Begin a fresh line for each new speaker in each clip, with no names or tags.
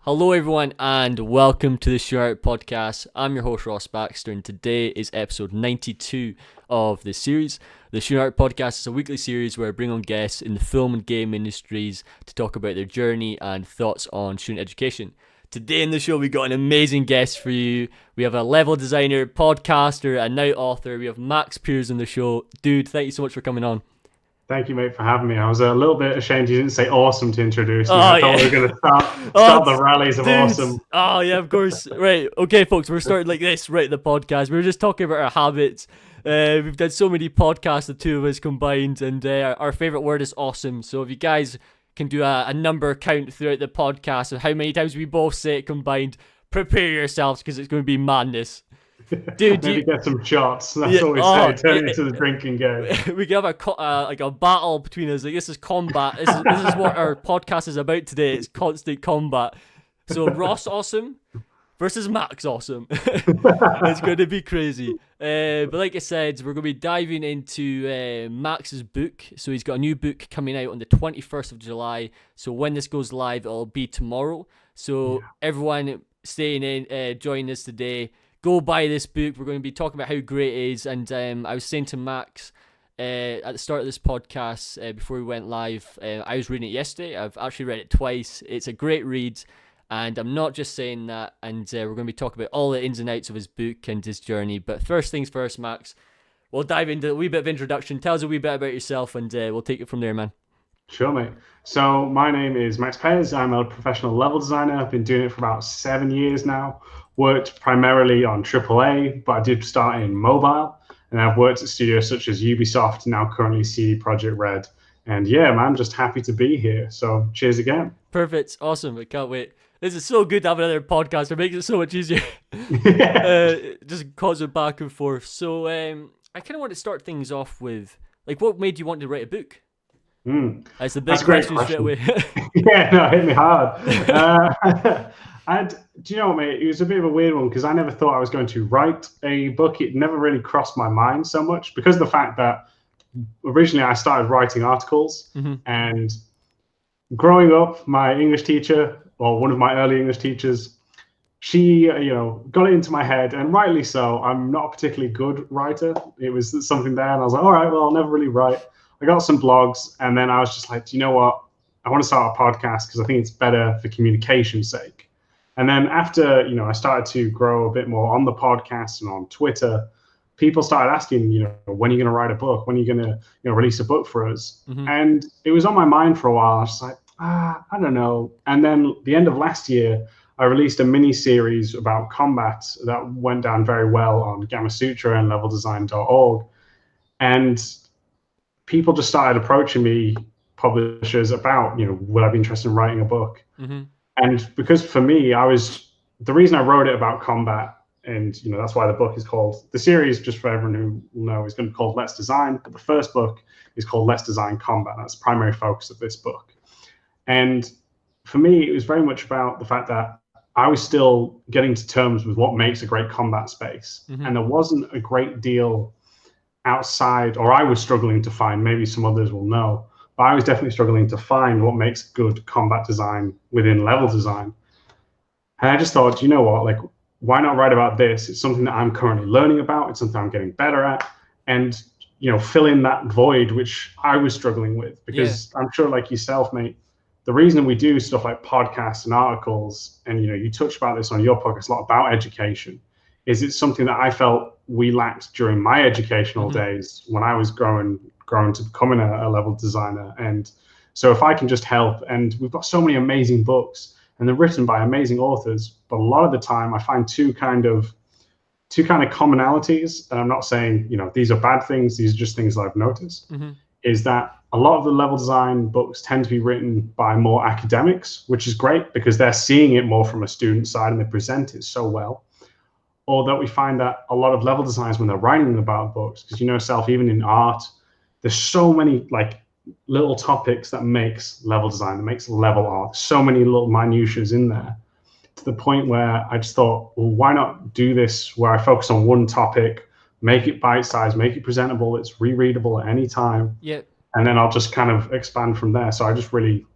Hello, everyone, and welcome to the StudentArtPodcast. I'm your host, Ross Baxter, and today is episode 92 of this series. The StudentArtPodcast is a weekly series where I bring on guests in the film and game industries to talk about their journey and thoughts on student education. Today in the show, we've got an amazing guest for you. We have a level designer, podcaster, and now author. We have Max Pears on the show. Dude, thank you so much for coming on.
Thank you, mate, for having me. I was a little bit ashamed you didn't say awesome to introduce me.
Oh,
I thought
yeah.
we were going to start the rallies of
dude.
awesome.
Oh, yeah, of course. Right. Okay, folks, we're starting like this, right, the podcast. We were just talking about our habits. We've done so many podcasts, the two of us combined, and our favourite word is awesome. So if you guys can do a number count throughout the podcast of how many times we both say it combined, prepare yourselves because it's going to be madness. Dude,
maybe get some shots. That's what we say. Turn it into the drinking game.
We can have a battle between us. Like, this is combat. This is what our podcast is about today. It's constant combat. So Ross awesome versus Max awesome. It's going to be crazy. But like I said, we're going to be diving into Max's book. So he's got a new book coming out on the 21st of July. So when this goes live, it'll be tomorrow. So everyone staying in, join us today. Go buy this book. We're going to be talking about how great it is. And I was saying to Max at the start of this podcast, before we went live, I was reading it yesterday. I've actually read it twice. It's a great read. And I'm not just saying that. And we're going to be talking about all the ins and outs of his book and his journey. But first things first, Max, we'll dive into a wee bit of introduction. Tell us a wee bit about yourself and we'll take it from there, man.
Sure, mate. So my name is Max Pears. I'm a professional level designer. I've been doing it for about 7 years now. Worked primarily on AAA, but I did start in mobile. And I've worked at studios such as Ubisoft, now currently CD Projekt Red. And yeah, man, I'm just happy to be here. So cheers again.
Perfect. Awesome. I can't wait. This is so good to have another podcast. It makes it so much easier. Just cause it back and forth. So I kind of want to start things off with, like, what made you want to write a book? That's the big question straight away.
Yeah, no, it hit me hard. And do you know what, mate? It was a bit of a weird one because I never thought I was going to write a book. It never really crossed my mind so much because of the fact that originally I started writing articles. And growing up, my English teacher, or one of my early English teachers, she, got it into my head, and rightly so. I'm not a particularly good writer. It was something there, and I was like, all right, well, I'll never really write. I got some blogs, and then I was just like, you know what? I want to start a podcast because I think it's better for communication's sake. And then after, I started to grow a bit more on the podcast and on Twitter, people started asking, when are you going to write a book? When are you going to, release a book for us? And it was on my mind for a while. I was like, I don't know. And then the end of last year, I released a mini series about combat that went down very well on Gamma Sutra and leveldesign.org. And people just started approaching me, publishers, about, would I be interested in writing a book? And because for me, the reason I wrote it about combat, and that's why the book is called, the series, just for everyone who will know, is going to be called Let's Design, but the first book is called Let's Design Combat. That's the primary focus of this book. And for me, it was very much about the fact that I was still getting to terms with what makes a great combat space. And there wasn't a great deal outside, or I was struggling to find, maybe some others will know, but I was definitely struggling to find what makes good combat design within level design. And I just thought, you know what, like, why not write about this? It's something that I'm currently learning about. It's something I'm getting better at. And, fill in that void, which I was struggling with. Because I'm sure, like yourself, mate, the reason we do stuff like podcasts and articles, and, you touch about this on your podcast a lot about education, is it's something that I felt we lacked during my educational days when I was growing to becoming a level designer. And so if I can just help, and we've got so many amazing books and they're written by amazing authors, but a lot of the time I find two kind of commonalities. And I'm not saying, these are bad things. These are just things that I've noticed, is that a lot of the level design books tend to be written by more academics, which is great because they're seeing it more from a student side and they present it so well. Or that we find that a lot of level designers, when they're writing about books, because yourself, even in art, there's so many like little topics that makes level design, that makes level art, so many little minutiae in there, to the point where I just thought, well, why not do this where I focus on one topic, make it bite-sized, make it presentable, it's rereadable at any time. And then I'll just kind of expand from there. So I just really,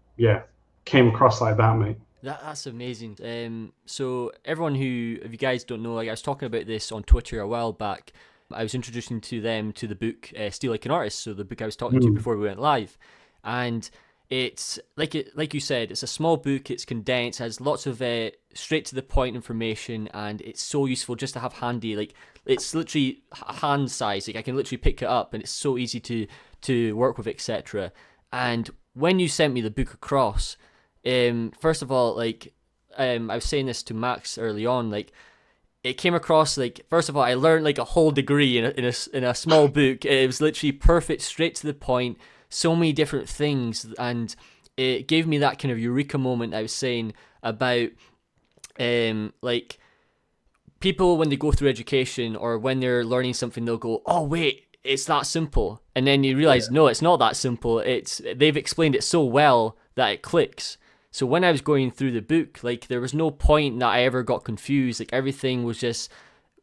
came across like that, mate.
That's amazing. So everyone who, if you guys don't know, like I was talking about this on Twitter a while back. I was introducing to them to the book Steal Like an Artist, so the book I was talking to before we went live, and it's like you said, it's a small book. It's condensed, has lots of straight to the point information, and it's so useful just to have handy. Like it's literally hand size. Like I can literally pick it up, and it's so easy to work with, etc. And when you sent me the book across, first of all, like I was saying this to Max early on, like it came across like, first of all, I learned like a whole degree in a small book. It was literally perfect, straight to the point, so many different things, and it gave me that kind of eureka moment I was saying about like people when they go through education or when they're learning something, they'll go, oh wait, it's that simple, and then you realize no, it's not that simple. They've explained it so well that it clicks. So when I was going through the book, like there was no point that I ever got confused. Like everything was just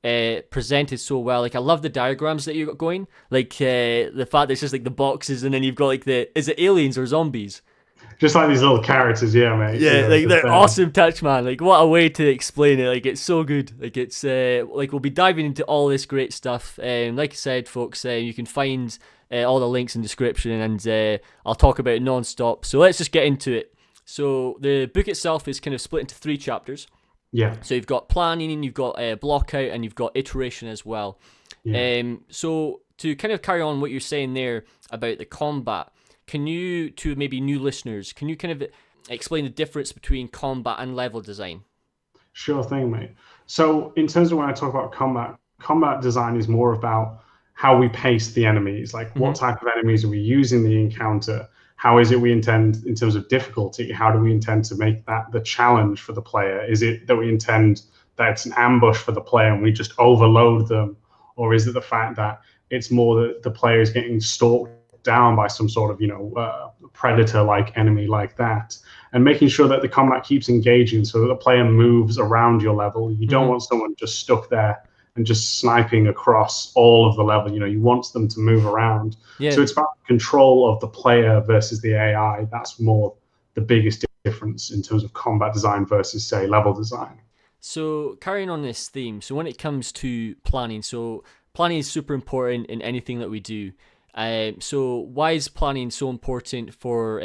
presented so well. Like I love the diagrams that you got going. Like the fact that it's just like the boxes, and then you've got like is it aliens or zombies?
Just like these little characters, yeah, mate.
Yeah, like they're awesome touch, man. Like what a way to explain it. Like it's so good. Like it's like we'll be diving into all this great stuff. Like I said, folks, you can find all the links in the description, and I'll talk about it non-stop. So let's just get into it. So the book itself is kind of split into 3 chapters.
Yeah.
So you've got planning, and you've got block out, and you've got iteration as well. Yeah. So to kind of carry on what you're saying there about the combat, can you, to maybe new listeners, can you kind of explain the difference between combat and level design?
Sure thing, mate. So in terms of when I talk about combat design is more about how we pace the enemies, like what type of enemies are we using in the encounter? How is it we intend in terms of difficulty? How do we intend to make that the challenge for the player? Is it that we intend that it's an ambush for the player and we just overload them? Or is it the fact that it's more that the player is getting stalked down by some sort of, predator-like enemy like that? And making sure that the combat keeps engaging so that the player moves around your level. You don't want someone just stuck there and just sniping across all of the level. You want them to move around. Yeah. So it's about control of the player versus the AI. That's more the biggest difference in terms of combat design versus, say, level design.
So carrying on this theme, so when it comes to planning, so planning is super important in anything that we do. So why is planning so important for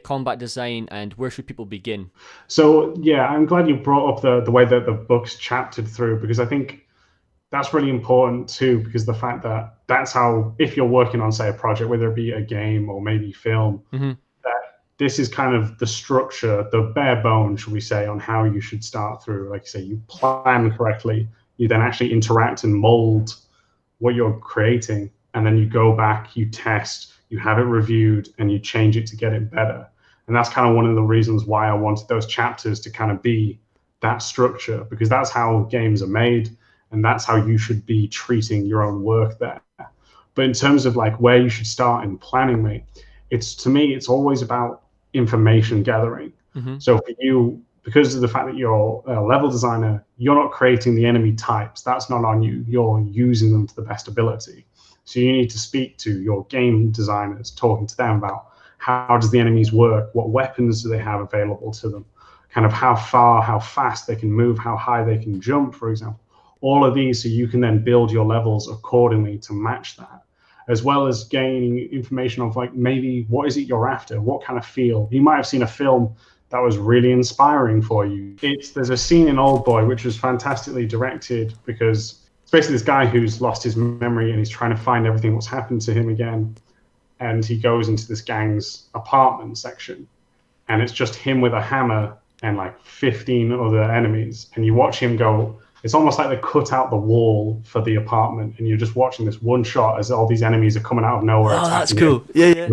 combat design, and where should people begin?
So yeah, I'm glad you brought up the way that the book's chaptered through, because I think that's really important too, because the fact that that's how, if you're working on, say, a project, whether it be a game or maybe film, that this is kind of the structure, the bare bones, should we say, on how you should start through. Like you say, you plan correctly, you then actually interact and mold what you're creating, and then you go back, you test, you have it reviewed, and you change it to get it better. And that's kind of one of the reasons why I wanted those chapters to kind of be that structure, because that's how games are made, and that's how you should be treating your own work there. But in terms of like where you should start in planning, mate, to me, it's always about information gathering. So for you, because of the fact that you're a level designer, you're not creating the enemy types. That's not on you. You're using them to the best ability. So you need to speak to your game designers, talking to them about how does the enemies work, what weapons do they have available to them, kind of how far, how fast they can move, how high they can jump, for example. All of these, so you can then build your levels accordingly to match that, as well as gaining information of like maybe what is it you're after, what kind of feel. You might have seen a film that was really inspiring for you. There's a scene in Oldboy which was fantastically directed, because it's basically this guy who's lost his memory and he's trying to find everything what's happened to him again. And he goes into this gang's apartment section, and it's just him with a hammer and like 15 other enemies. And you watch him go, it's almost like they cut out the wall for the apartment, and you're just watching this one shot as all these enemies are coming out of nowhere.
Oh, that's cool. Yeah.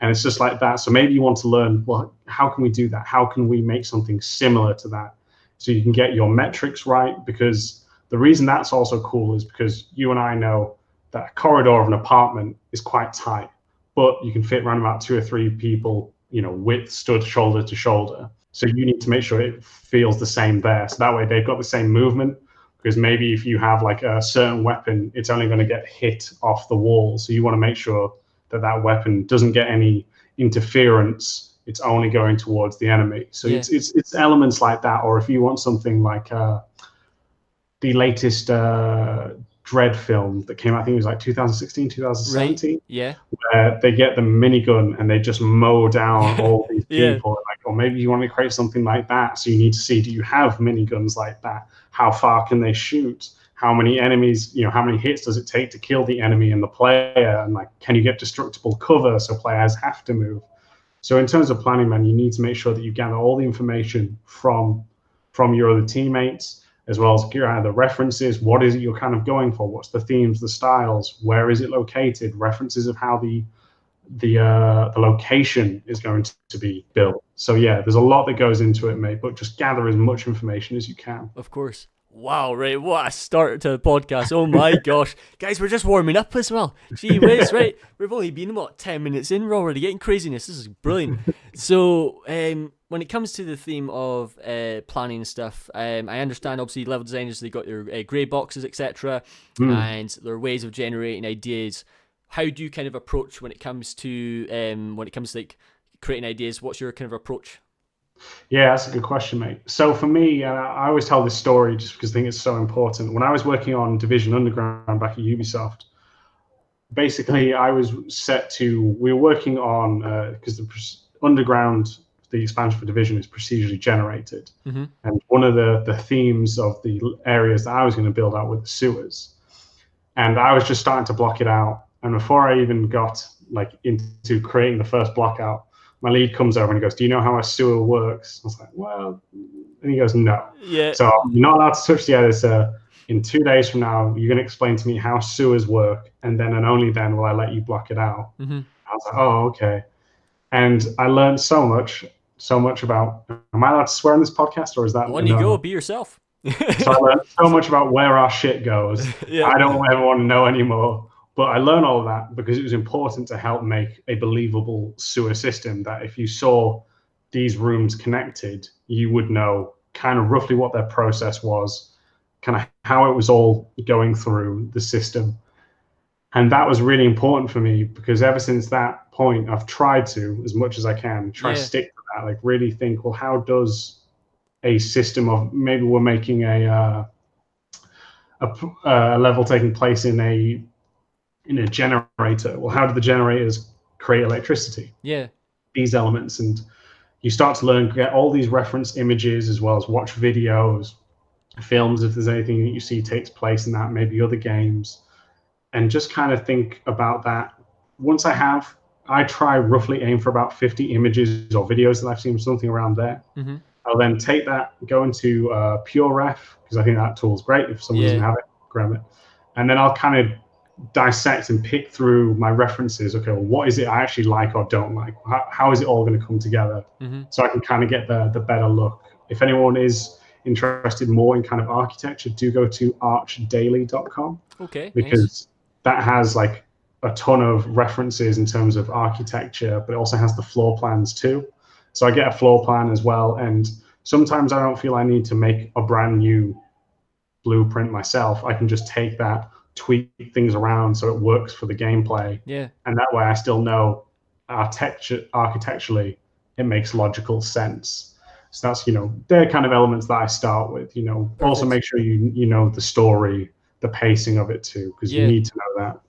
And it's just like that. So maybe you want to learn, well, how can we do that? How can we make something similar to that? So you can get your metrics right, because the reason that's also cool is because you and I know that a corridor of an apartment is quite tight, but you can fit around about 2 or 3 people, width stood shoulder to shoulder. So you need to make sure it feels the same there. So that way they've got the same movement, because maybe if you have like a certain weapon, it's only going to get hit off the wall. So you want to make sure that weapon doesn't get any interference it's only going towards the enemy. So
Yeah.
it's elements like that. Or if you want something like the latest Dread film that came out, I think it was like 2016, 2017.
Right. Yeah.
They get the minigun and they just mow down all these
Yeah.
people. Like, or maybe you want to create something like that. So you need to see, do you have miniguns like that? How far can they shoot? How many enemies, how many hits does it take to kill the enemy and the player? And like, can you get destructible cover so players have to move? So in terms of planning, man, you need to make sure that you gather all the information from your other teammates, as well as the references. What is it you're kind of going for? What's the themes, the styles? Where is it located? References of how the location is going to be built. So yeah, there's a lot that goes into it, mate. But just gather as much information as you can.
Of course. Wow, right, what a start to the podcast. Oh my gosh. Guys, we're just warming up as well. Gee whiz, right? We've only been, 10 minutes in, we're already getting craziness. This is brilliant. So, when it comes to the theme of planning stuff, I understand, obviously, level designers, they got their grey boxes, etc. And there are ways of generating ideas. How do you kind of approach when it comes to, like, creating ideas? What's your kind of approach?
Yeah, that's a good question, mate. So for me, I always tell this story just because I think it's so important. When I was working on Division Underground back at Ubisoft, basically I was we were working on, because the Underground, the expansion for Division is procedurally generated.
Mm-hmm.
And one of the themes of the areas that I was going to build out were the sewers. And I was just starting to block it out. And before I even got like into creating the first block out, my lead comes over and he goes, "Do you know how a sewer works?" I was like, "Well," and he goes, "No."
Yeah.
So you're not allowed to touch the editor. In 2 days from now, you're going to explain to me how sewers work, and then and only then will I let you block it out.
Mm-hmm.
I was like, "Oh, okay." And I learned so much about. Am I allowed to swear on this podcast, or is that?
On you go, be yourself.
So I learned so much about where our shit goes.
Yeah.
I don't ever want to know anymore. But I learned all of that because it was important to help make a believable sewer system that if you saw these rooms connected, you would know kind of roughly what their process was, kind of how it was all going through the system. And that was really important for me because ever since that point, I've tried to, as much as I can, try to stick to that, like really think, well, how does a system of, maybe we're making a level taking place in a generator. Well, how do the generators create electricity?
Yeah.
These elements, and you start to get all these reference images as well as watch videos, films, if there's anything that you see takes place in that, maybe other games, and just kind of think about that. Once I try roughly aim for about 50 images or videos that I've seen, something around there.
Mm-hmm.
I'll then take that, go into PureRef, because I think that tool's great. If someone doesn't have it, grab it. And then I'll kind of dissect and pick through my references. Okay, well, what is it I actually like or don't like? How is it all going to come together?
Mm-hmm.
So I can kind of get the better look. If anyone is interested more in kind of architecture, do go to archdaily.com.
Okay.
Because that has like a ton of references in terms of architecture, but it also has the floor plans too. So I get a floor plan as well. And sometimes I don't feel I need to make a brand new blueprint myself. I can just take that, tweak things around so it works for the gameplay.
Yeah.
And that way I still know architecturally it makes logical sense. So that's, they're kind of elements that I start with,
Perfect.
Also make sure you know the story, the pacing of it too, because you need to know that.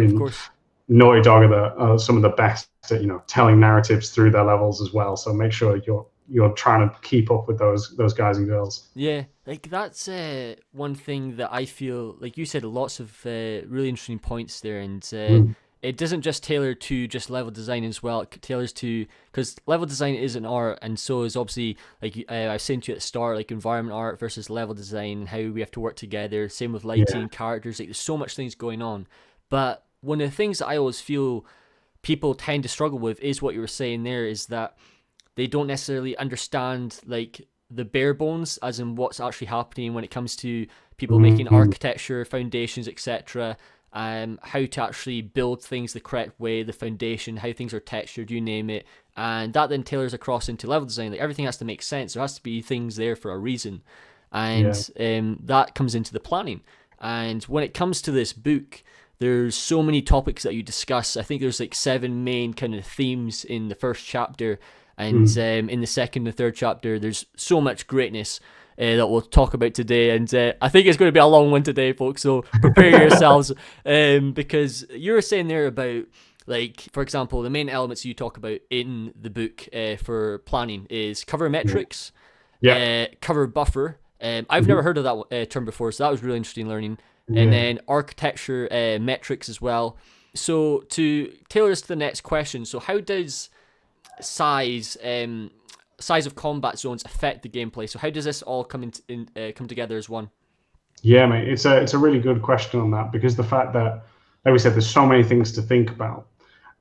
Of course.
Naughty Dog are some of the best at, telling narratives through their levels as well. So make sure you're trying to keep up with those guys and girls.
Yeah, like that's one thing that I feel, like you said, lots of really interesting points there, and it doesn't just tailor to just level design as well. It tailors to, because level design is an art, and so is obviously, like I said to you at the start, like environment art versus level design, how we have to work together. Same with lighting, characters. Like there's so much things going on, but one of the things that I always feel people tend to struggle with is what you were saying there, is that they don't necessarily understand like the bare bones, as in what's actually happening when it comes to people making architecture, foundations, etc. How to actually build things the correct way, the foundation, how things are textured, you name it. And that then tailors across into level design. Like everything has to make sense. There has to be things there for a reason. And that comes into the planning. And when it comes to this book, there's so many topics that you discuss. I think there's like 7 main kind of themes in the first chapter. And in the second and third chapter, there's so much greatness that we'll talk about today. And I think it's going to be a long one today, folks. So prepare yourselves, because you were saying there about, like, for example, the main elements you talk about in the book for planning is cover metrics, cover buffer. I've never heard of that term before, so that was really interesting learning. And then architecture metrics as well. So to tailor this to the next question, so how does size of combat zones affect the gameplay? So how does this all come together as one?
Yeah, mate, it's a really good question on that, because the fact that, like we said, there's so many things to think about.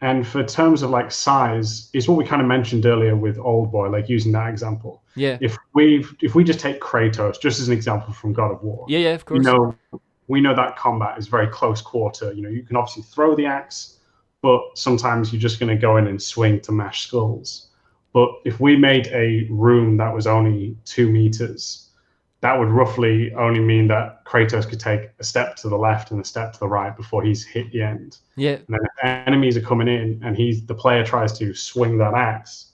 And for terms of like size, is what we kind of mentioned earlier with Old Boy, like using that example.
Yeah.
If we just take Kratos just as an example from God of War.
Yeah, of course.
We know that combat is very close quarter. You can obviously throw the axe, but sometimes you're just going to go in and swing to mash skulls. But if we made a room that was only 2 meters, that would roughly only mean that Kratos could take a step to the left and a step to the right before he's hit the end.
Yeah.
And then if enemies are coming in and the player tries to swing that axe,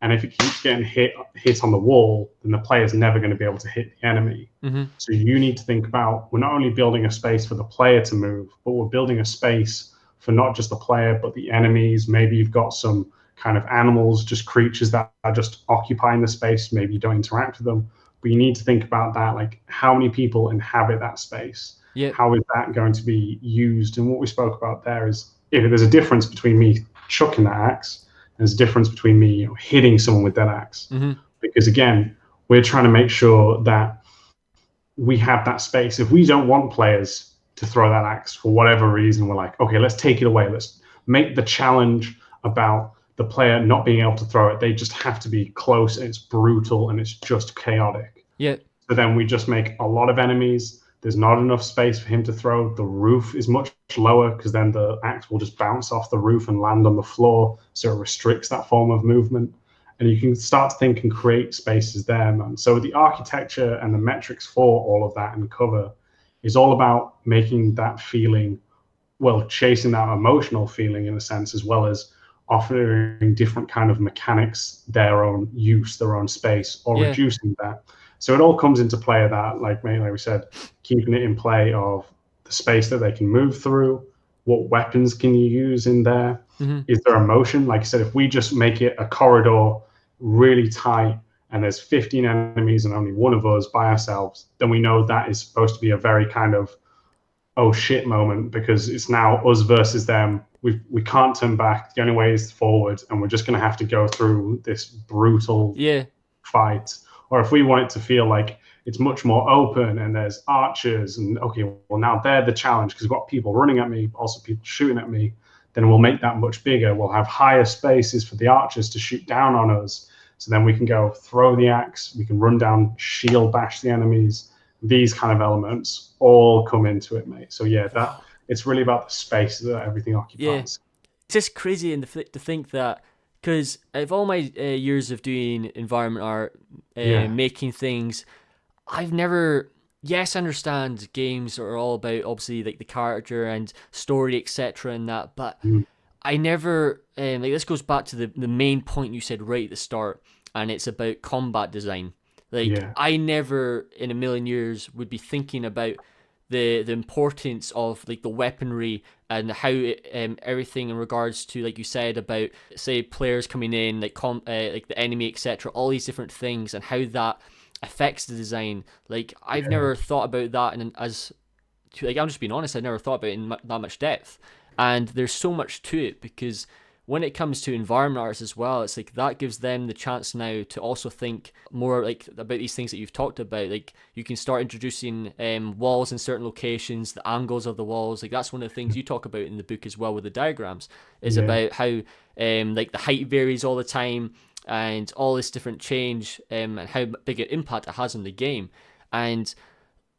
and if it keeps getting hit on the wall, then the player's never going to be able to hit the enemy. So you need to think about, we're not only building a space for the player to move, but we're building a space for not just the player, but the enemies. Maybe you've got some kind of animals, just creatures that are just occupying the space. Maybe you don't interact with them, but you need to think about that, like how many people inhabit that space? How is that going to be used? And what we spoke about there is, if there's a difference between me chucking that axe, there's a difference between me hitting someone with that axe. Because again, we're trying to make sure that we have that space. If we don't want players to throw that axe for whatever reason, we're like, okay, let's take it away. Let's make the challenge about the player not being able to throw it. They just have to be close, and it's brutal, and it's just chaotic. So then we just make a lot of enemies. There's not enough space for him to throw. The roof is much lower, because then the axe will just bounce off the roof and land on the floor. So it restricts that form of movement. And you can start to think and create spaces there, man. So the architecture and the metrics for all of that and cover is all about making that feeling, well, chasing that emotional feeling in a sense, as well as offering different kind of mechanics, their own use, their own space, or reducing that. So it all comes into play of that, like we said, keeping it in play of the space that they can move through. What weapons can you use in there? Is there a motion? Like I said, if we just make it a corridor really tight and there's 15 enemies and only one of us by ourselves, then we know that is supposed to be a very kind of, oh shit moment, because it's now us versus them. We can't turn back. The only way is forward, and we're just going to have to go through this brutal fight. Or if we want it to feel like it's much more open and there's archers and, okay, well, now they're the challenge because we've got people running at me, also people shooting at me, then we'll make that much bigger. We'll have higher spaces for the archers to shoot down on us. So then we can go throw the axe, we can run down, shield bash the enemies. These kind of elements all come into it, mate. So yeah, it's really about the space that everything occupies.
Yeah. It's just crazy to think that, because of all my years of doing environment art, making things, I've never... Yes, I understand games are all about, obviously, like the character and story, etc. and that, but I never... like, this goes back to the main point you said right at the start, and it's about combat design. Like, I never in a million years would be thinking about the importance of like the weaponry and how everything in regards to, like you said, about say players coming in, like like the enemy, etc. All these different things and how that affects the design. Like I've never thought about that, and like I'm just being honest, I never thought about it in that much depth. And there's so much to it, because when it comes to environment artists as well, it's like that gives them the chance now to also think more like about these things that you've talked about. Like you can start introducing walls in certain locations, the angles of the walls. Like that's one of the things you talk about in the book as well with the diagrams, is about how like the height varies all the time and all this different change and how big an impact it has on the game. And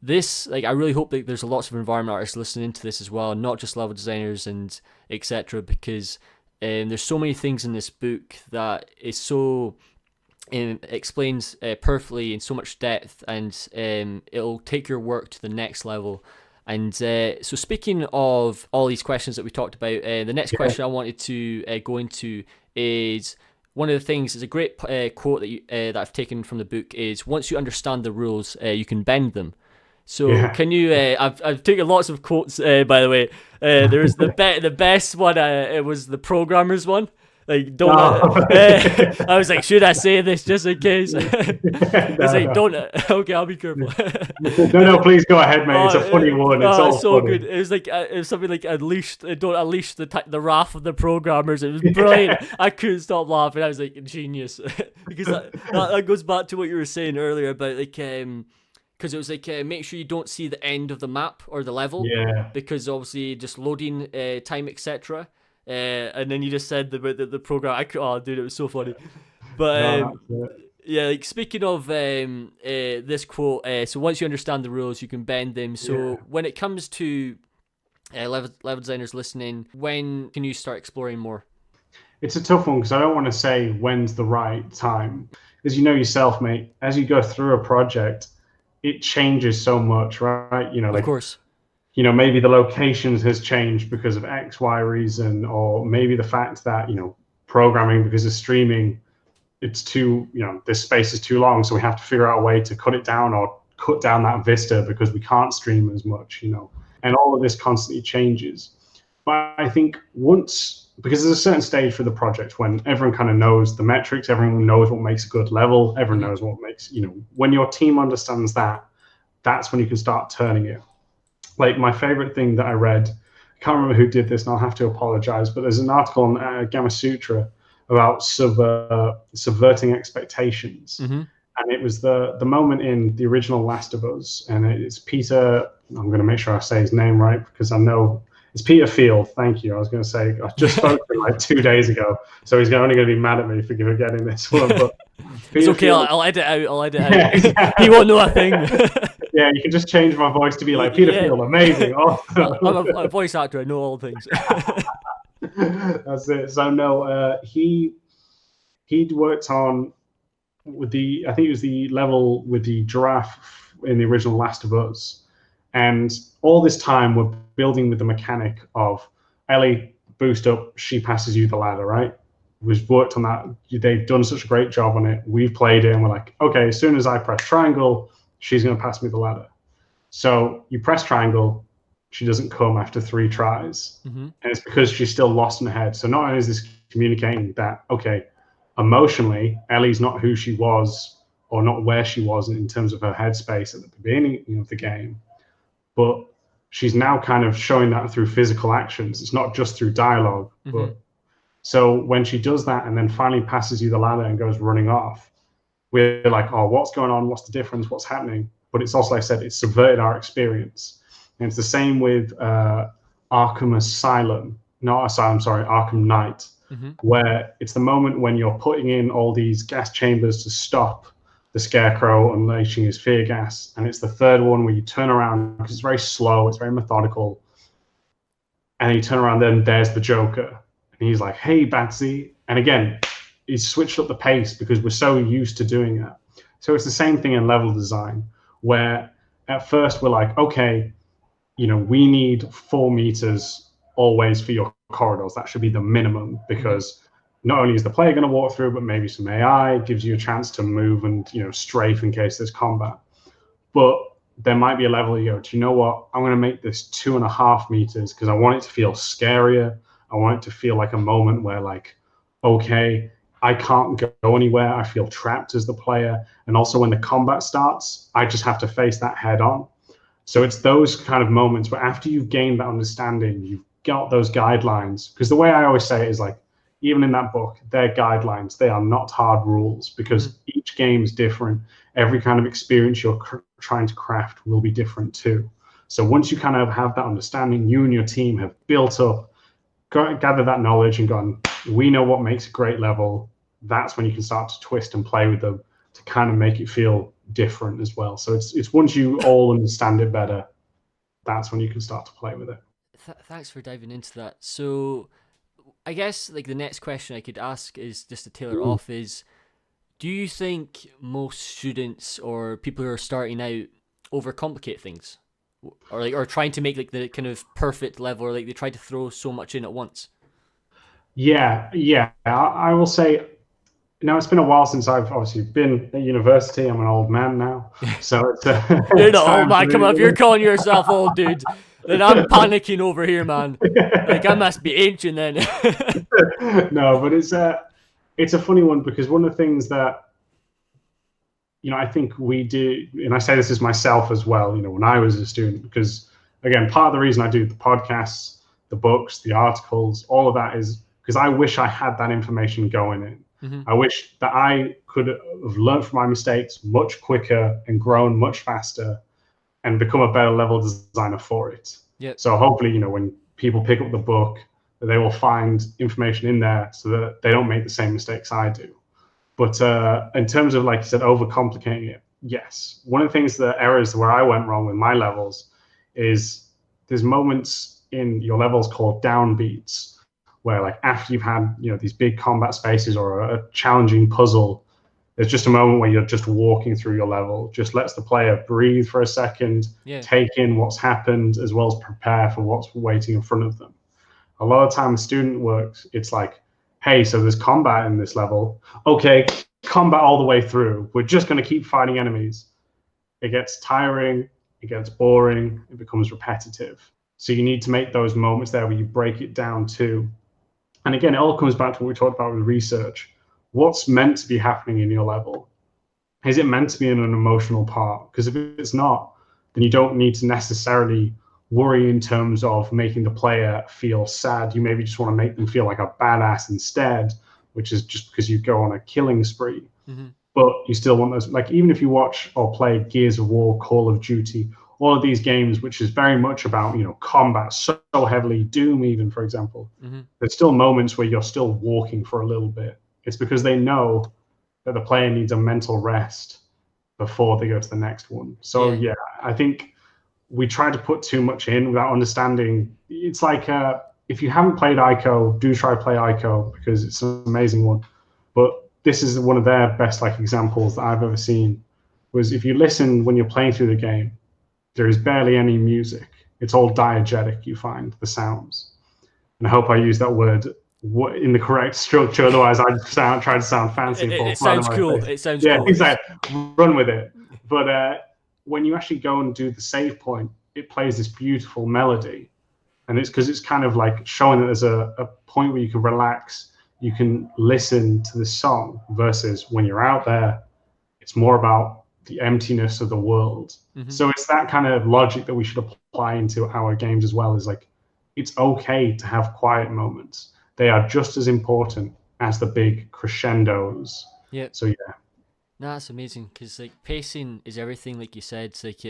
this, like, I really hope that there's lots of environment artists listening to this as well, not just level designers and etc. Because there's so many things in this book that is so explains perfectly in so much depth, and it'll take your work to the next level. And so speaking of all these questions that we talked about, the next question I wanted to go into is, one of the things is a great quote that I've taken from the book is, once you understand the rules, you can bend them. So can you? I've taken lots of quotes. By the way, there was the best one. It was the programmer's one. Like, don't. I was like, should I say this just in case? It's like, don't. Okay, I'll be careful.
No, please go ahead, mate. It's a funny one. It's all
so
funny.
good. It was like it was something like don't unleash the wrath of the programmers. It was brilliant. I couldn't stop laughing. I was like, genius, because that goes back to what you were saying earlier about like because it was like make sure you don't see the end of the map or the level, because obviously just loading time, etc. And then you just said the program. Oh, dude, it was so funny. But yeah, like speaking of this quote, so once you understand the rules, you can bend them. So when it comes to level designers listening, when can you start exploring more?
It's a tough one because I don't want to say when's the right time. As you know yourself, mate, as you go through a project, it changes so much, right? You know, like,
of course.
You know, maybe the locations has changed because of X, Y reason, or maybe the fact that, you know, programming because of streaming, it's too, you know, this space is too long, so we have to figure out a way to cut it down or cut down that vista because we can't stream as much, you know, and all of this constantly changes. But I think because there's a certain stage for the project when everyone kind of knows the metrics, everyone knows what makes a good level, everyone knows what makes, you know, when your team understands that, that's when you can start turning it. Like my favorite thing that I read, I can't remember who did this and I'll have to apologize, but there's an article on Gamma Sutra about subverting expectations. And it was the moment in the original Last of Us, and it's Peter, I'm going to make sure I say his name right because I know it's Peter Field. Thank you. I was going to say, I just spoke to him like 2 days ago, so he's only going to be mad at me for getting this one. But
it's okay, I'll edit out. Yeah, exactly. He won't know a thing.
Yeah, you can just change my voice to be like Peter Field, amazing, awesome.
I'm a voice actor, I know all things.
That's it. So no, he'd worked on with I think it was the level with the giraffe in the original Last of Us, and all this time we're building with the mechanic of Ellie boost up, she passes you the ladder, right? We've worked on that. They've done such a great job on it. We've played it, and we're like, okay, as soon as I press triangle, she's going to pass me the ladder. So you press triangle, she doesn't come after 3 tries. And it's because she's still lost in her head. So not only is this communicating that, okay, emotionally, Ellie's not who she was or not where she was in terms of her headspace at the beginning of the game, but she's now kind of showing that through physical actions. It's not just through dialogue. But so when she does that and then finally passes you the ladder and goes running off, we're like, oh, what's going on? What's the difference? What's happening? But it's also, like I said, it's subverted our experience. And it's the same with Arkham Asylum. Not Asylum, sorry, Arkham Knight, where it's the moment when you're putting in all these gas chambers to stop the Scarecrow unleashing his fear gas. And it's the third one where you turn around, because it's very slow, it's very methodical. And you turn around, then there's the Joker. And he's like, hey, Batsy. And again, he's switched up the pace because we're so used to doing that. So it's the same thing in level design, where at first we're like, okay, you know, we need 4 meters always for your corridors. That should be the minimum, because not only is the player going to walk through, but maybe some AI gives you a chance to move and, you know, strafe in case there's combat. But there might be a level you go, do you know what? I'm going to make this 2.5 meters because I want it to feel scarier. I want it to feel like a moment where, like, okay, I can't go anywhere. I feel trapped as the player. And also when the combat starts, I just have to face that head on. So it's those kind of moments where after you've gained that understanding, you've got those guidelines. Because the way I always say it is, like, even in that book, they're guidelines. They are not hard rules, because each game is different. Every kind of experience you're trying to craft will be different too. So once you kind of have that understanding, you and your team have built up, gathered that knowledge and gone, we know what makes a great level. That's when you can start to twist and play with them to kind of make it feel different as well. So it's once you all understand it better, that's when you can start to play with it.
Thanks for diving into that. So I guess, like, the next question I could ask is, just to tailor off, is, do you think most students or people who are starting out overcomplicate things, or trying to make, like, the kind of perfect level, or, like, they try to throw so much in at once?
Yeah. I will say Now it's been a while since I've obviously been at university. I'm an old man now, so it's
You're not old, man. Come on, if you're calling yourself old, dude, then I'm panicking over here, man. Like, I must be ancient then.
No, but it's a funny one because one of the things that I think we do, and I say this as myself as well. When I was a student, because again, part of the reason I do the podcasts, the books, the articles, all of that is because I wish I had that information going in. I wish that I could have learned from my mistakes much quicker and grown much faster and become a better level designer for it.
Yep.
So hopefully, when people pick up the book, they will find information in there so that they don't make the same mistakes I do. But in terms of, like you said, overcomplicating it, yes. One of the things, the errors where I went wrong with my levels is there's moments in your levels called downbeats, where like after you've had these big combat spaces or a challenging puzzle, there's just a moment where you're just walking through your level, just lets the player breathe for a second, take in what's happened, as well as prepare for what's waiting in front of them. A lot of time student works, it's like, hey, so there's combat in this level. Okay, combat all the way through. We're just going to keep fighting enemies. It gets tiring, it gets boring, it becomes repetitive. So you need to make those moments there where you break it down too. And again, it all comes back to what we talked about with research. What's meant to be happening in your level? Is it meant to be in an emotional part? Because if it's not, then you don't need to necessarily worry in terms of making the player feel sad. You maybe just want to make them feel like a badass instead, which is just because you go on a killing spree. But you still want those, like even if you watch or play Gears of War, Call of Duty, all of these games, which is very much about combat so heavily, Doom even, for example, there's still moments where you're still walking for a little bit. It's because they know that the player needs a mental rest before they go to the next one. So yeah, I think we try to put too much in without understanding. It's like if you haven't played ICO, do try play ICO because it's an amazing one. But this is one of their best examples that I've ever seen. Was if you listen when you're playing through the game, there is barely any music. It's all diegetic. You find the sounds, and I hope I use that word in the correct structure. Otherwise, I try to sound fancy.
It sounds cool. It sounds cool.
Yeah, exactly. Run with it. But when you actually go and do the save point, it plays this beautiful melody. And it's because it's kind of like showing that there's a point where you can relax, you can listen to the song, versus when you're out there, it's more about the emptiness of the world. So it's that kind of logic that we should apply into our games as well, is like, it's okay to have quiet moments. They are just as important as the big crescendos.
Yeah.
So yeah.
No, that's amazing, because like pacing is everything, like you said. It's like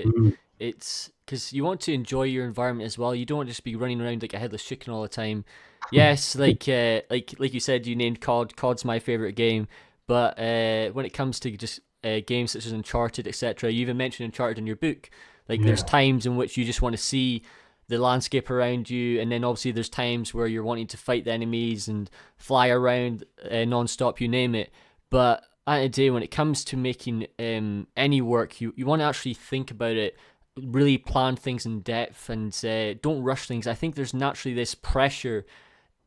it's because you want to enjoy your environment as well. You don't want to just be running around like a headless chicken all the time. Yes, like you said, you named COD. COD's my favorite game, but when it comes to just games such as Uncharted, etc., you even mentioned Uncharted in your book. Like there's times in which you just want to see the landscape around you, and then obviously there's times where you're wanting to fight the enemies and fly around non-stop, you name it. But at the end of the day, when it comes to making any work, you want to actually think about it, really plan things in depth, and don't rush things. I think there's naturally this pressure,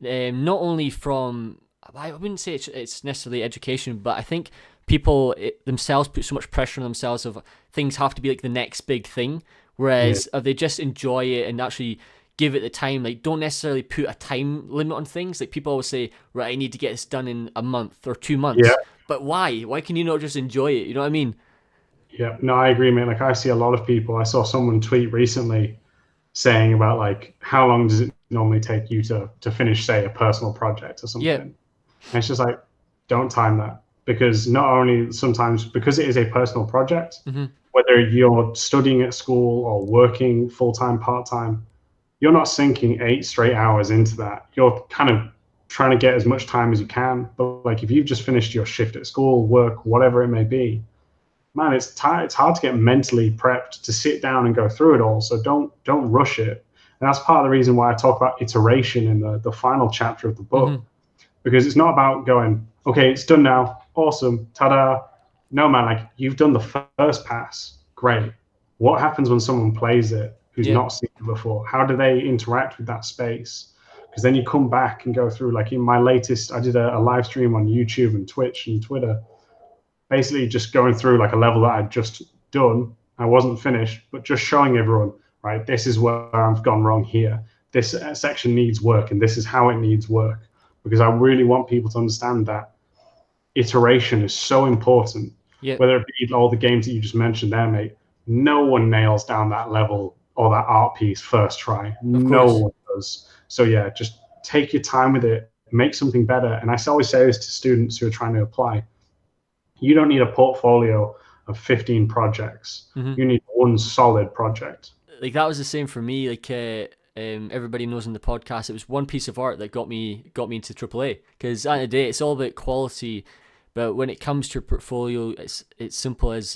not only from, I wouldn't say it's necessarily education, but I think people themselves put so much pressure on themselves of things have to be like the next big thing, whereas if they just enjoy it and actually give it the time, like don't necessarily put a time limit on things. Like people always say, right, I need to get this done in a month or 2 months. But why? Why can you not just enjoy it? You know what I mean?
Yeah, no, I agree, mate. Like I see a lot of people. I saw someone tweet recently saying about like, how long does it normally take you to finish, say, a personal project or something? And it's just like, don't time that, because not only sometimes because it is a personal project, whether you're studying at school or working full-time, part-time, you're not sinking 8 straight hours into that. You're kind of trying to get as much time as you can. But like if you've just finished your shift at school, work, whatever it may be, man, it's hard to get mentally prepped to sit down and go through it all. So don't rush it. And that's part of the reason why I talk about iteration in the final chapter of the book, because it's not about going, okay, it's done now, awesome, ta-da. No, man, like you've done the first pass, great. What happens when someone plays it who's not seen it before? How do they interact with that space? because then you come back and go through, like in my latest, I did a live stream on YouTube and Twitch and Twitter, basically just going through like a level that I'd just done. I wasn't finished, but just showing everyone, right, this is where I've gone wrong here. This section needs work, and this is how it needs work. Because I really want people to understand that iteration is so important.
Yep.
Whether it be all the games that you just mentioned there, mate, no one nails down that level or that art piece first try. No one does. So yeah, just take your time with it, make something better. And I always say this to students who are trying to apply. You don't need a portfolio of 15 projects. You need one solid project.
Like that was the same for me. Like everybody knows in the podcast, it was one piece of art that got me into AAA. Because at the end of the day, it's all about quality. But when it comes to your portfolio, it's simple as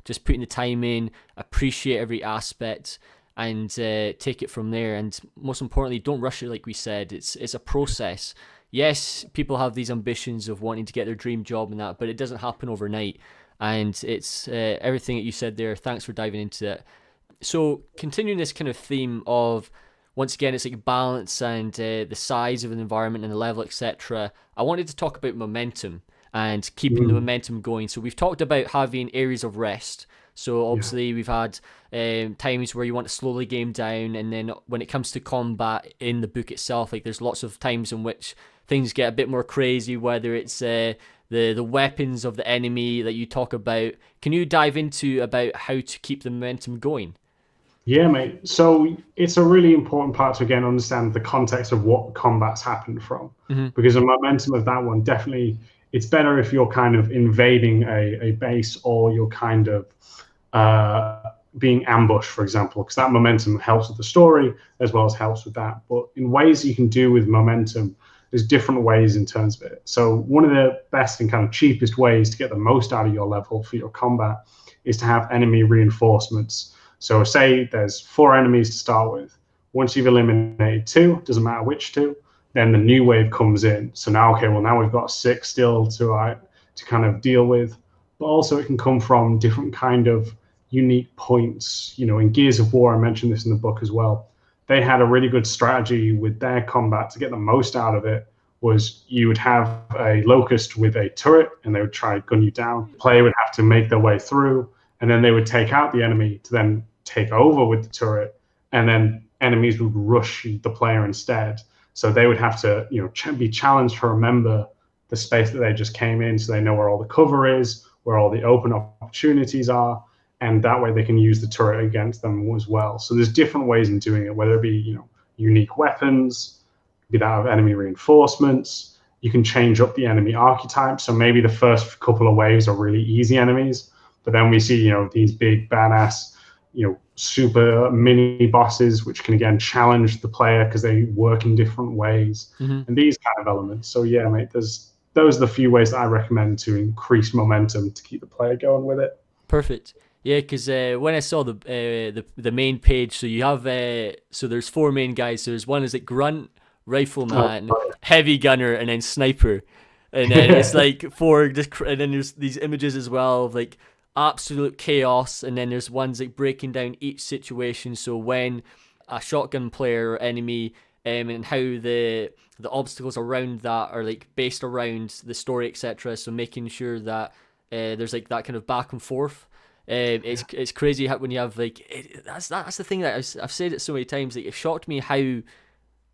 just putting the time in, appreciate every aspect, and take it from there. And most importantly, don't rush it. Like we said, it's a process. Yes, people have these ambitions of wanting to get their dream job and that, but it doesn't happen overnight. And it's everything that you said there. Thanks for diving into it. So continuing this kind of theme of, once again, it's like balance and the size of an environment and the level, etc. I wanted to talk about momentum and keeping the momentum going. So we've talked about having areas of rest. So obviously we've had times where you want to slow the game down, and then when it comes to combat in the book itself, like there's lots of times in which things get a bit more crazy, whether it's the weapons of the enemy that you talk about. Can you dive into about how to keep the momentum going?
Yeah, mate. So it's a really important part to, again, understand the context of what combat's happened from. Because the momentum of that one, definitely, it's better if you're kind of invading a base, or you're kind of being ambushed, for example, because that momentum helps with the story as well as helps with that. But in ways you can do with momentum, there's different ways in terms of it. So one of the best and kind of cheapest ways to get the most out of your level for your combat is to have enemy reinforcements. So say there's 4 enemies to start with. Once you've eliminated 2, doesn't matter which 2, then the new wave comes in. So now, okay, well, now we've got 6 still to kind of deal with. But also it can come from different kind of unique points. You know, in Gears of War, I mentioned this in the book as well, they had a really good strategy with their combat to get the most out of it. Was you would have a locust with a turret, and they would try to gun you down. The player would have to make their way through, and then they would take out the enemy to then take over with the turret, and then enemies would rush the player instead. So they would have to, you know, be challenged to remember the space that they just came in, so they know where all the cover is, where all the open opportunities are, and that way they can use the turret against them as well. So there's different ways in doing it, whether it be, you know, unique weapons, be that of enemy reinforcements. You can change up the enemy archetype. So maybe the first couple of waves are really easy enemies, but then we see, you know, these big badass, you know, super mini bosses, which can again challenge the player because they work in different ways, and these kind of elements. So yeah, mate, those are the few ways that I recommend to increase momentum to keep the player going with it.
Perfect. Yeah, because when I saw the main page, so you have so there's 4 main guys. So there's one is like grunt, rifleman, heavy gunner, and then sniper, and then it's like 4. And then there's these images as well of like absolute chaos, and then there's ones like breaking down each situation. So when a shotgun player or enemy, and how the obstacles around that are like based around the story, etc. So making sure that there's like that kind of back and forth. It's crazy how when you have like that's the thing that I've said it so many times. Like it shocked me how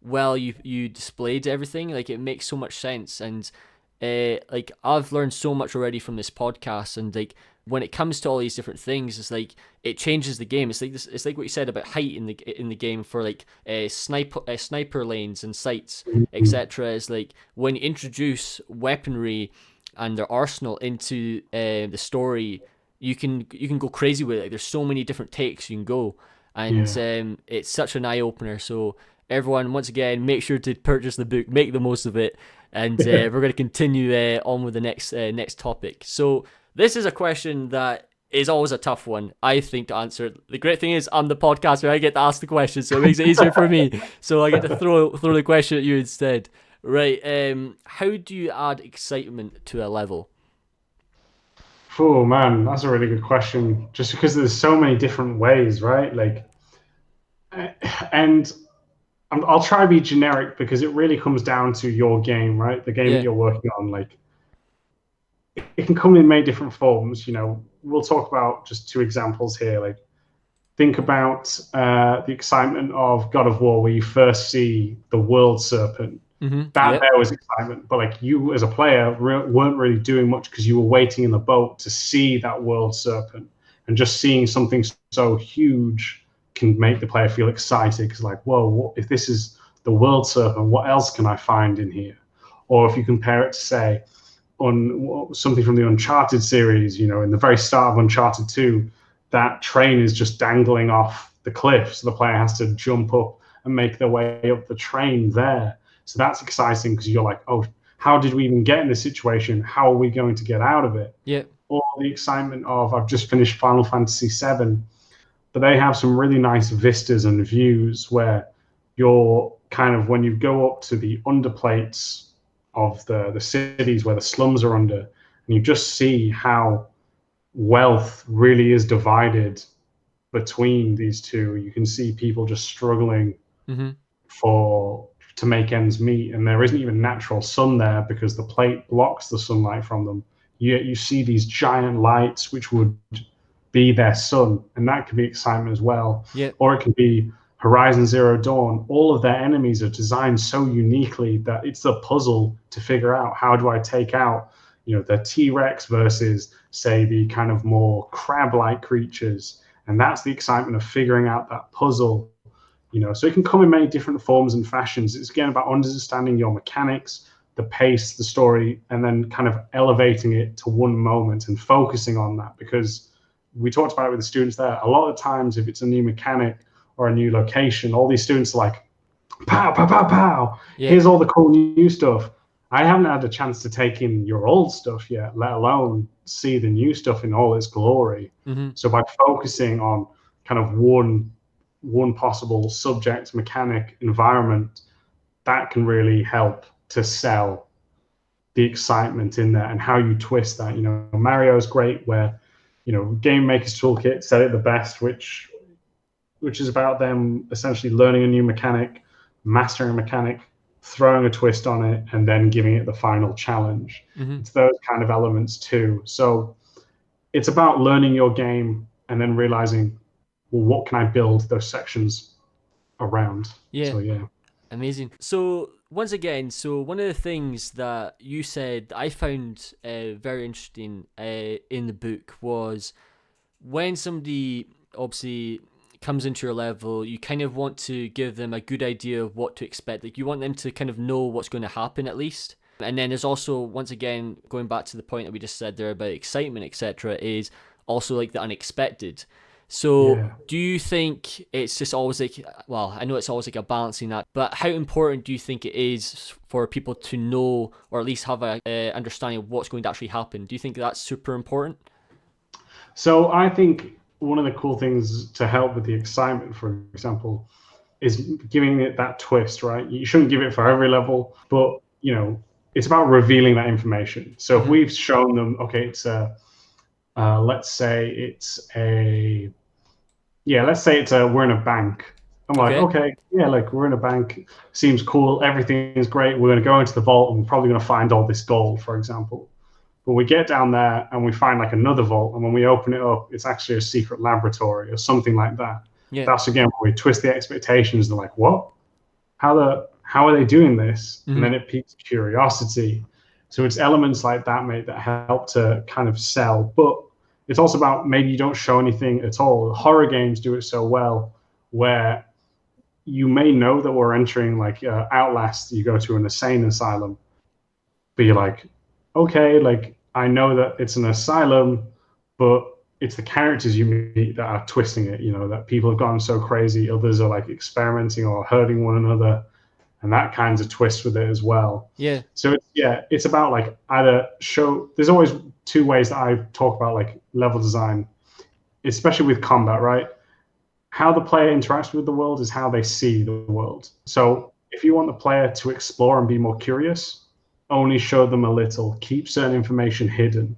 well you displayed everything. Like it makes so much sense, and like I've learned so much already from this podcast. And like when it comes to all these different things, it's like it changes the game. It's like this. It's like what you said about height in the game for like sniper lanes and sights, etc. Is like when you introduce weaponry and their arsenal into the story, you can go crazy with it. Like, there's so many different takes you can go, and it's such an eye opener. So everyone, once again, make sure to purchase the book, make the most of it, and we're going to continue on with the next topic. So this is a question that is always a tough one, I think, to answer. The great thing is I'm the podcaster, I get to ask the question, so it makes it easier for me. So I get to throw the question at you instead. Right, how do you add excitement to a level?
Oh man, that's a really good question. Just because there's so many different ways, right? Like, and I'll try to be generic because it really comes down to your game, right? The game that
Yeah.
you're working on. Like, it can come in many different forms. We'll talk about just two examples here. Like, think about the excitement of God of War, where you first see the world serpent. That
Yep.
there was excitement, but like you as a player weren't really doing much because you were waiting in the boat to see that world serpent, and just seeing something so huge can make the player feel excited because like, whoa, if this is the world serpent, what else can I find in here? Or if you compare it to say on something from the Uncharted series, in the very start of Uncharted 2, that train is just dangling off the cliff, so the player has to jump up and make their way up the train there. So that's exciting because you're like, oh, how did we even get in this situation? How are we going to get out of it?
Yeah.
Or the excitement of, I've just finished Final Fantasy VII, but they have some really nice vistas and views where you're kind of, when you go up to the underplates of the cities where the slums are under, and you just see how wealth really is divided between these two. You can see people just struggling to make ends meet, and there isn't even natural sun there because the plate blocks the sunlight from them. Yet you see these giant lights which would be their sun, and that can be excitement as well.
Yeah.
Or it can be Horizon Zero Dawn. All of their enemies are designed so uniquely that it's a puzzle to figure out, how do I take out the T-Rex versus, say, the kind of more crab-like creatures. And that's the excitement of figuring out that puzzle. So it can come in many different forms and fashions. It's again about understanding your mechanics, the pace, the story, and then kind of elevating it to one moment and focusing on that. Because we talked about it with the students there. A lot of times, if it's a new mechanic or a new location, all these students are like, pow, pow, pow, pow.
Yeah.
Here's all the cool new stuff. I haven't had a chance to take in your old stuff yet, let alone see the new stuff in all its glory. So by focusing on kind of one possible subject, mechanic, environment, that can really help to sell the excitement in there and how you twist that. Mario's great where, Game Maker's Toolkit said it the best, which is about them essentially learning a new mechanic, mastering a mechanic, throwing a twist on it, and then giving it the final challenge. It's those kind of elements too. So it's about learning your game and then realizing, well, what can I build those sections around?
Yeah.
So yeah.
Amazing. So once again, one of the things that you said that I found very interesting in the book was when somebody obviously comes into your level, you kind of want to give them a good idea of what to expect. Like, you want them to kind of know what's going to happen at least. And then there's also, once again, going back to the point that we just said there about excitement, etc., is also like the unexpected. So do you think it's just always like, well, I know it's always like a balancing act, but how important do you think it is for people to know, or at least have a understanding of what's going to actually happen? Do you think that's super important?
So I think one of the cool things to help with the excitement, for example, is giving it that twist, right? You shouldn't give it for every level, but it's about revealing that information. So if we've shown them, okay, it's let's say it's we're in a bank. I'm like, okay, yeah, like we're in a bank, seems cool, everything is great. We're going to go into the vault and we're probably going to find all this gold, for example. But we get down there and we find like another vault, and when we open it up, it's actually a secret laboratory or something like that.
Yeah.
That's again where we twist the expectations. They're like, what? How are they doing this? And then it piques curiosity. So it's elements like that, mate, that help to kind of sell. But it's also about maybe you don't show anything at all. Horror games do it so well, where you may know that we're entering like Outlast. You go to an insane asylum, but you're like, okay, like I know that it's an asylum, but it's the characters you meet that are twisting it. That people have gone so crazy, others are like experimenting or hurting one another, and that kinds of twist with it as well.
Yeah.
So it's about like either show. There's always two ways that I talk about like level design, especially with combat, right? How the player interacts with the world is how they see the world. So if you want the player to explore and be more curious, only show them a little, keep certain information hidden.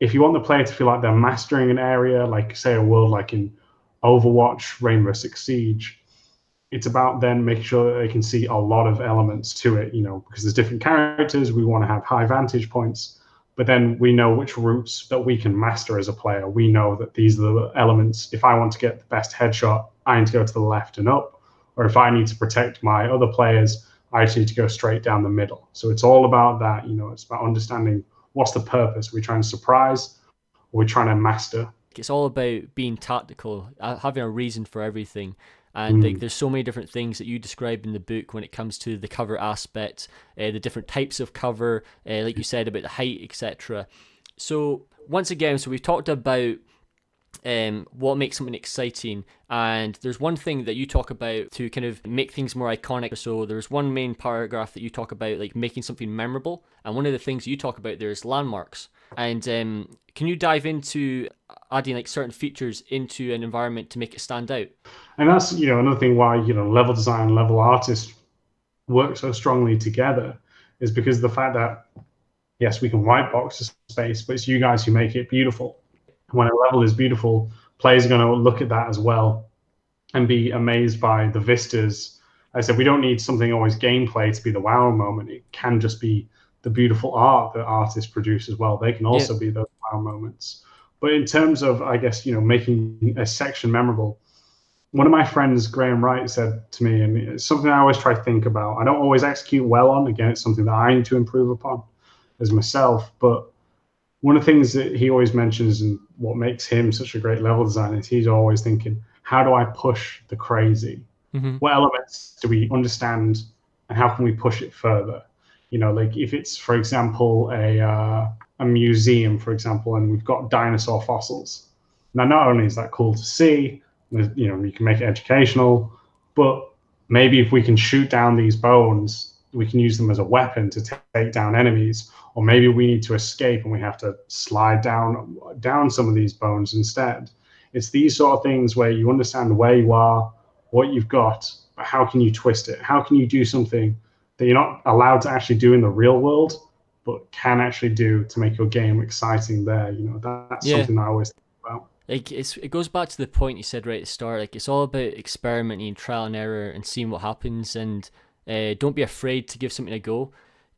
If you want the player to feel like they're mastering an area, like say a world like in Overwatch, Rainbow Six Siege, it's about then making sure that they can see a lot of elements to it, because there's different characters. We want to have high vantage points, but then we know which routes that we can master as a player. We know that these are the elements. If I want to get the best headshot, I need to go to the left and up. Or if I need to protect my other players, I just need to go straight down the middle. So it's all about that. It's about understanding what's the purpose. Are we trying to surprise, or are we trying to master?
It's all about being tactical, having a reason for everything. And like, there's so many different things that you describe in the book when it comes to the cover aspect, the different types of cover, like you said about the height, etc. So once again, we've talked about what makes something exciting, and there's one thing that you talk about to kind of make things more iconic. So there's one main paragraph that you talk about like making something memorable, and one of the things you talk about there is landmarks. And can you dive into adding like certain features into an environment to make it stand out?
And that's another thing why level design, level artists work so strongly together, is because of the fact that yes, we can white box a space, but it's you guys who make it beautiful. When a level is beautiful, players are going to look at that as well and be amazed by the vistas. I said we don't need something always gameplay to be the wow moment. It can just be the beautiful art that artists produce as well. They can also be those wow moments. But in terms of, I guess, making a section memorable, one of my friends, Graham Wright, said to me, and it's something I always try to think about. I don't always execute well on. Again, it's something that I need to improve upon as myself. But one of the things that he always mentions and what makes him such a great level designer is he's always thinking, how do I push the crazy? What elements do we understand, and how can we push it further? Like if it's, for example, a museum, for example, and we've got dinosaur fossils. Now, not only is that cool to see, you can make it educational, but maybe if we can shoot down these bones, we can use them as a weapon to take down enemies. Or maybe we need to escape and we have to slide down some of these bones instead. It's these sort of things where you understand where you are, what you've got, but how can you twist it? How can you do something that you're not allowed to actually do in the real world, but can actually do to make your game exciting there? That's something I always think about.
Like it goes back to the point you said right at the start. Like it's all about experimenting, trial and error, and seeing what happens. And don't be afraid to give something a go.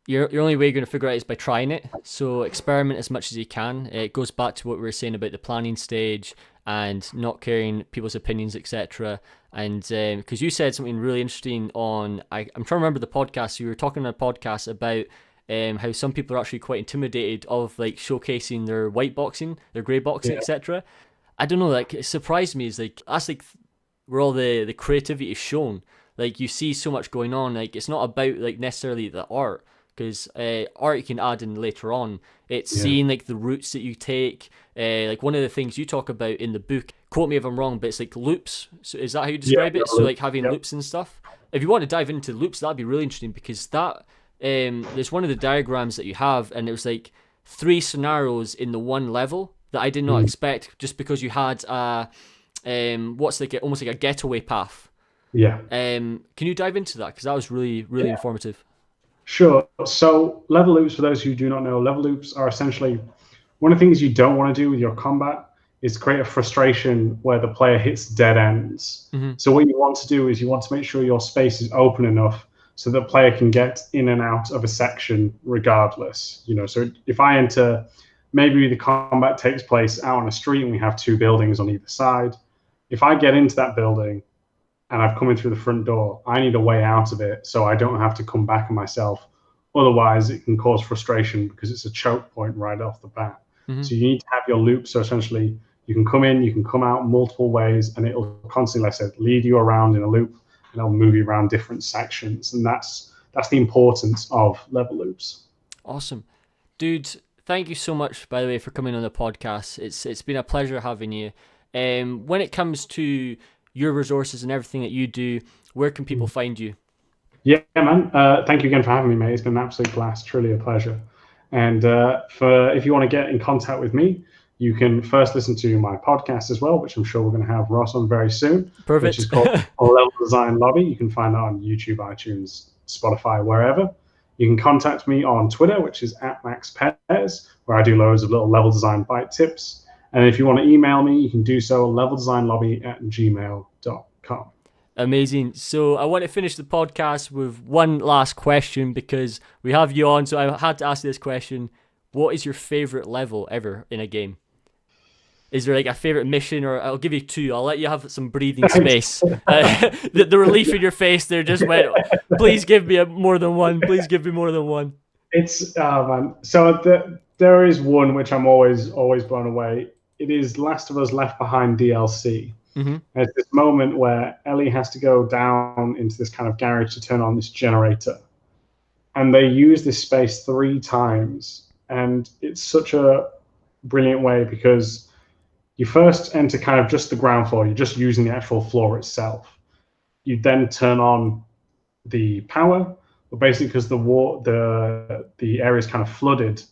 Your only way you're going to figure out is by trying it. So experiment as much as you can. It goes back to what we were saying about the planning stage and not caring people's opinions, etc. And because you said something really interesting on, I'm trying to remember the podcast. You were talking on a podcast about how some people are actually quite intimidated of like showcasing their white boxing, their grey boxing, etc. I don't know. Like it surprised me. Is like that's like where all the creativity is shown. Like you see so much going on. Like it's not about like necessarily the art. Because art you can add in later on. It's seeing like the routes that you take. Like one of the things you talk about in the book, quote me if I'm wrong, but it's like loops. So is that how you describe it? So like having loops and stuff. If you want to dive into loops, that'd be really interesting because that there's one of the diagrams that you have, and there's like 3 scenarios in the one level that I did not expect, just because you had what's like almost like a getaway path.
Yeah.
Can you dive into that? Because that was really informative.
Sure. So level loops, for those who do not know, level loops are essentially one of the things you don't want to do with your combat is create a frustration where the player hits dead ends. So what you want to do is you want to make sure your space is open enough so the player can get in and out of a section regardless. So if I enter, maybe the combat takes place out on a street and we have 2 buildings on either side. If I get into that building and I've come in through the front door, I need a way out of it so I don't have to come back on myself. Otherwise, it can cause frustration because it's a choke point right off the bat. So you need to have your loop. So essentially, you can come in, you can come out multiple ways, and it'll constantly, like I said, lead you around in a loop, and it'll move you around different sections. And that's the importance of level loops.
Awesome. Dude, thank you so much, by the way, for coming on the podcast. It's been a pleasure having you. When it comes to your resources and everything that you do, where can people find you?
Yeah, man. Thank you again for having me, mate. It's been an absolute blast. Truly a pleasure. And if you want to get in contact with me, you can first listen to my podcast as well, which I'm sure we're going to have Ross on very soon.
Perfect.
Which is called Level Design Lobby. You can find that on YouTube, iTunes, Spotify, wherever. You can contact me on Twitter, which is @Max Pears, where I do loads of little level design bite tips. And if you want to email me, you can do so, leveldesignlobby@gmail.com.
Amazing. So I want to finish the podcast with one last question because we have you on. So I had to ask you this question. What is your favorite level ever in a game? Is there like a favorite mission, or I'll give you two. I'll let you have some breathing space. The relief in your face there just went, please give me more than one. Please give me more than one.
It's, man. So there is one which I'm always blown away. It is Last of Us Left Behind DLC.
Mm-hmm.
There's this moment where Ellie has to go down into this kind of garage to turn on this generator. And they use this space 3 times. And it's such a brilliant way because you first enter kind of just the ground floor. You're just using the actual floor itself. You then turn on the power, but basically because the area is kind of flooded,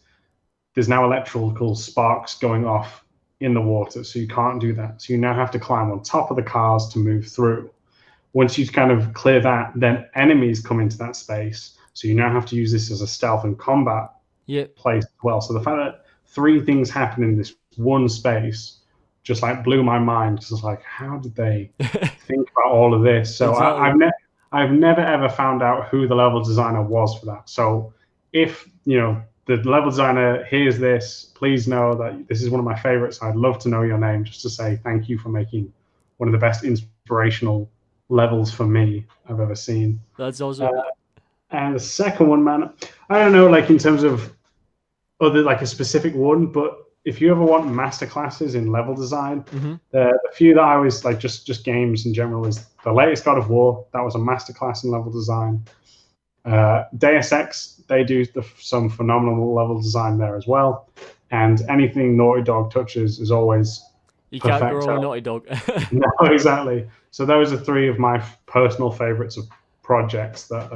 there's now electrical sparks going off in the water, so you can't do that. So you now have to climb on top of the cars to move through. Once you kind of clear that, then enemies come into that space. So you now have to use this as a stealth and combat place as well. So the fact that 3 things happen in this one space just like blew my mind, because it's like, how did they think about all of this? So exactly. I've never ever found out who the level designer was for that. So if the level designer hears this, please know that this is one of my favorites. I'd love to know your name just to say thank you for making one of the best inspirational levels for me I've ever seen.
That's awesome.
And the second one, man, I don't know, like in terms of other like a specific one, but if you ever want masterclasses in level design, the few that I always like, just games in general, is the latest God of War. That was a masterclass in level design. Deus Ex, they do some phenomenal level design there as well. And anything Naughty Dog touches is always
you perfect. Can't go wrong with Naughty Dog.
No, exactly. So those are 3 of my personal favorites of projects that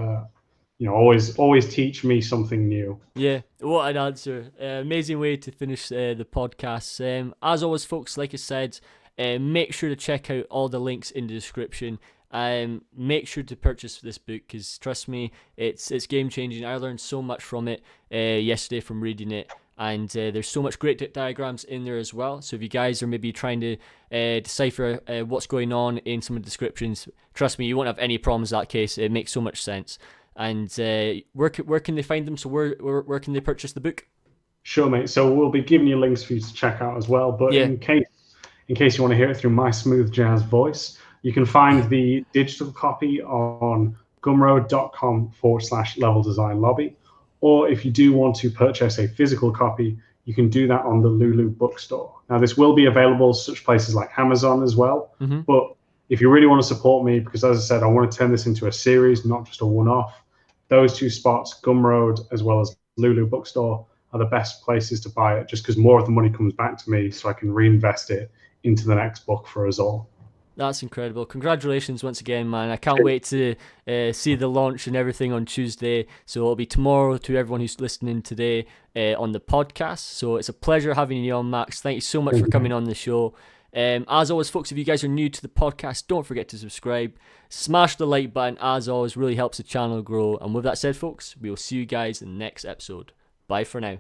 always teach me something new.
Yeah, what an answer. Amazing way to finish the podcast. As always, folks, like I said, make sure to check out all the links in the description. Make sure to purchase this book, because trust me, it's game changing. I learned so much from it yesterday from reading it, and there's so much great diagrams in there as well. So if you guys are maybe trying to decipher what's going on in some of the descriptions, trust me, you won't have any problems in that case. It makes so much sense. And where can they find them? So where can they purchase the book?
Sure, mate. So we'll be giving you links for you to check out as well. But in case you want to hear it through my smooth jazz voice, you can find the digital copy on gumroad.com/level design lobby. Or if you do want to purchase a physical copy, you can do that on the Lulu bookstore. Now, this will be available such places like Amazon as well. Mm-hmm. But if you really want to support me, because as I said, I want to turn this into a series, not just a one-off, those 2 spots, Gumroad as well as Lulu bookstore, are the best places to buy it, just because more of the money comes back to me so I can reinvest it into the next book for us all.
That's incredible. Congratulations once again, man. I can't wait to see the launch and everything on Tuesday. So it'll be tomorrow to everyone who's listening today on the podcast. So it's a pleasure having you on, Max. Thank you so much for coming on the show. As always, folks, if you guys are new to the podcast, don't forget to subscribe. Smash the like button, as always, really helps the channel grow. And with that said, folks, we will see you guys in the next episode. Bye for now.